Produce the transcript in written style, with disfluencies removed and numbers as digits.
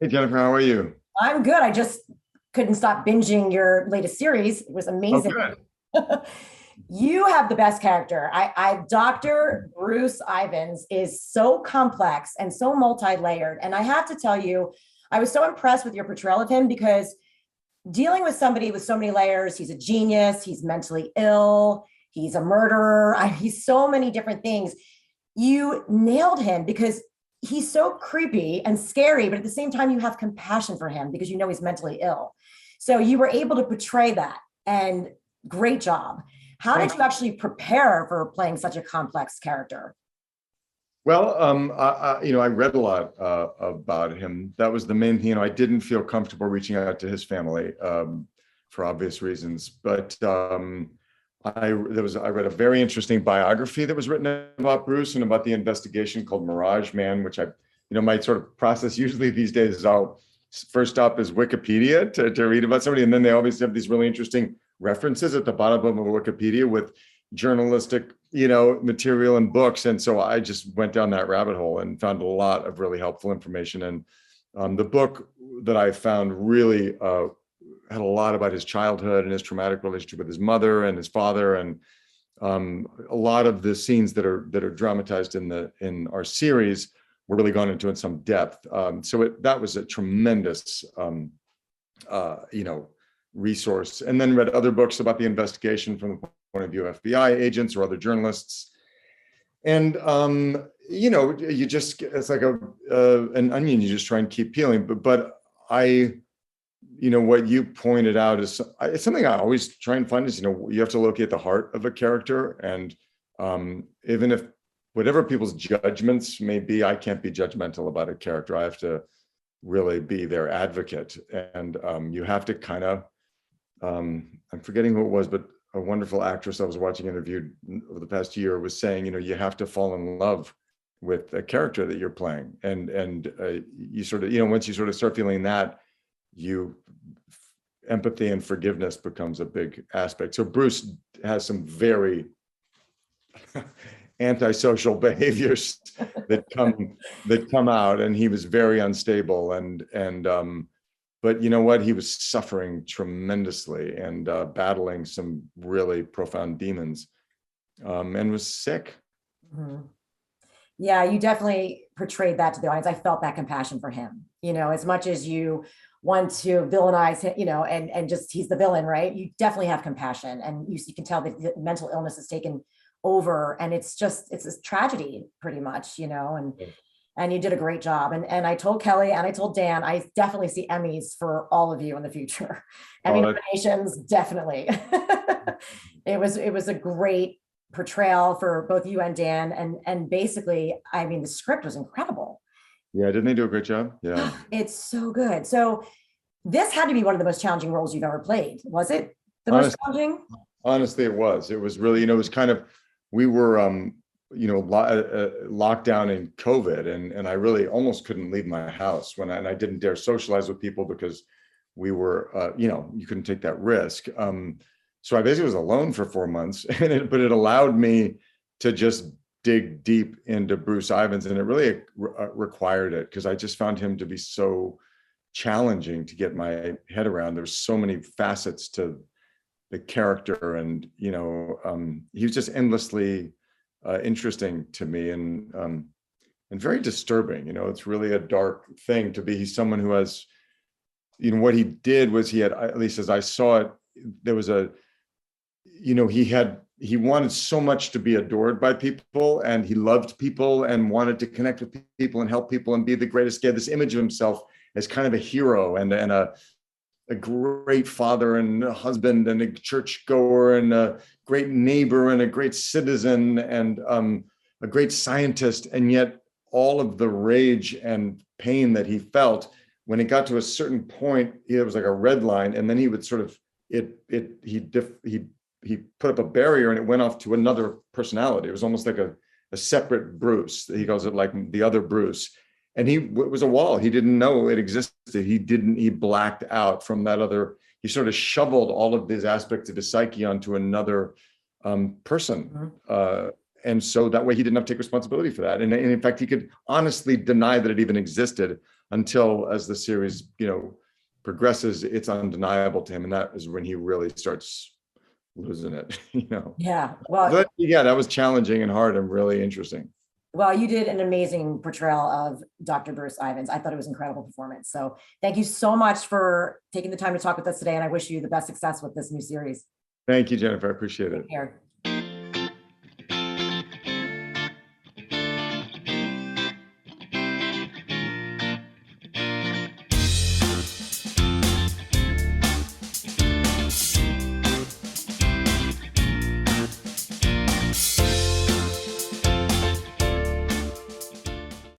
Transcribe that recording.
Hey Jennifer, how are you? I'm good. I just couldn't stop binging your latest series. It was Oh, amazing. good. You have the best character. Dr. Bruce Ivans is so complex and so multi-layered. And I have to tell you, I was so impressed with your portrayal of him because dealing with somebody with so many layers, he's a genius, he's mentally ill, he's a murderer, he's so many different things. You nailed him because he's so creepy and scary, but at the same time, you have compassion for him because you know he's mentally ill. So you were able to portray that, and great job. How did Thanks. you actually prepare for playing such a complex character? Well, I read a lot about him. That was the main thing. I didn't feel comfortable reaching out to his family for obvious reasons. But I read a very interesting biography that was written about Bruce and about the investigation called Mirage Man, which my sort of process usually these days is I'll first stop is Wikipedia to read about somebody, and then they always have these really interesting references at the bottom of Wikipedia with journalistic, material and books. And so I just went down that rabbit hole and found a lot of really helpful information. And the book that I found really had a lot about his childhood and his traumatic relationship with his mother and his father, and a lot of the scenes that are dramatized in our series were really gone into in some depth. That was a tremendous, resource. And then read other books about the investigation from the point of view of FBI agents or other journalists. And you just it's like an onion. You just try and keep peeling. But what you pointed out is it's something I always try and find is you have to locate the heart of a character, and even if whatever people's judgments may be, I can't be judgmental about a character. I have to really be their advocate, and you have to kind of I'm forgetting who it was, but a wonderful actress I was watching interviewed over the past year was saying, you have to fall in love with a character that you're playing, and you sort of, once you sort of start feeling that, you empathy and forgiveness becomes a big aspect. So Bruce has some very antisocial behaviors that come out, and he was very unstable, and but you know what, he was suffering tremendously and battling some really profound demons, and was sick. Mhm. Yeah, you definitely portrayed that to the audience. I felt that compassion for him. As much as you want to villainize him, and just he's the villain, right? You definitely have compassion, and you can tell that the mental illness has taken over, and it's a tragedy, pretty much, and you did a great job. And I told Kelly and I told Dan, I definitely see Emmys for all of you in the future. Emmy Oh, nominations, definitely. It was a great portrayal for both you and Dan. And basically, I mean, the script was incredible. yeah, didn't they do a great job? Yeah. It's so good. So this had to be one of the most challenging roles you've ever played. Was it the most Honestly, challenging? honestly, it was. It was really, it was kind of, we were, locked down in COVID, and I really almost couldn't leave my house and I didn't dare socialize with people because we were, you couldn't take that risk. So I basically was alone for 4 months, but it allowed me to just dig deep into Bruce Ivans, and it really required it because I just found him to be so challenging to get my head around. There's so many facets to the character, and he was just endlessly interesting to me, and very disturbing. It's really a dark thing to be. He's someone who has, what he did was he had, at least as I saw it, there was he wanted so much to be adored by people, and he loved people and wanted to connect with people and help people and be the greatest. He had this image of himself as kind of a hero and a great father and a husband and a churchgoer and a great neighbor and a great citizen and a great scientist. And yet all of the rage and pain that he felt, when it got to a certain point, it was like a red line, and then he would sort of he put up a barrier, and it went off to another personality. It was almost like a separate Bruce. He calls it like the other Bruce. And it was a wall. He didn't know it existed. He blacked out from that other, he sort of shoveled all of these aspects of his psyche onto another person. And so that way he didn't have to take responsibility for that. And in fact, he could honestly deny that it even existed until, as the series, progresses, it's undeniable to him. And that is when he really starts losing it, Yeah. Well, But yeah, that was challenging and hard and really interesting. Well, you did an amazing portrayal of Dr. Bruce Ivins. I thought it was an incredible performance. So thank you so much for taking the time to talk with us today. And I wish you the best success with this new series. Thank you, Jennifer. I appreciate it. Take care.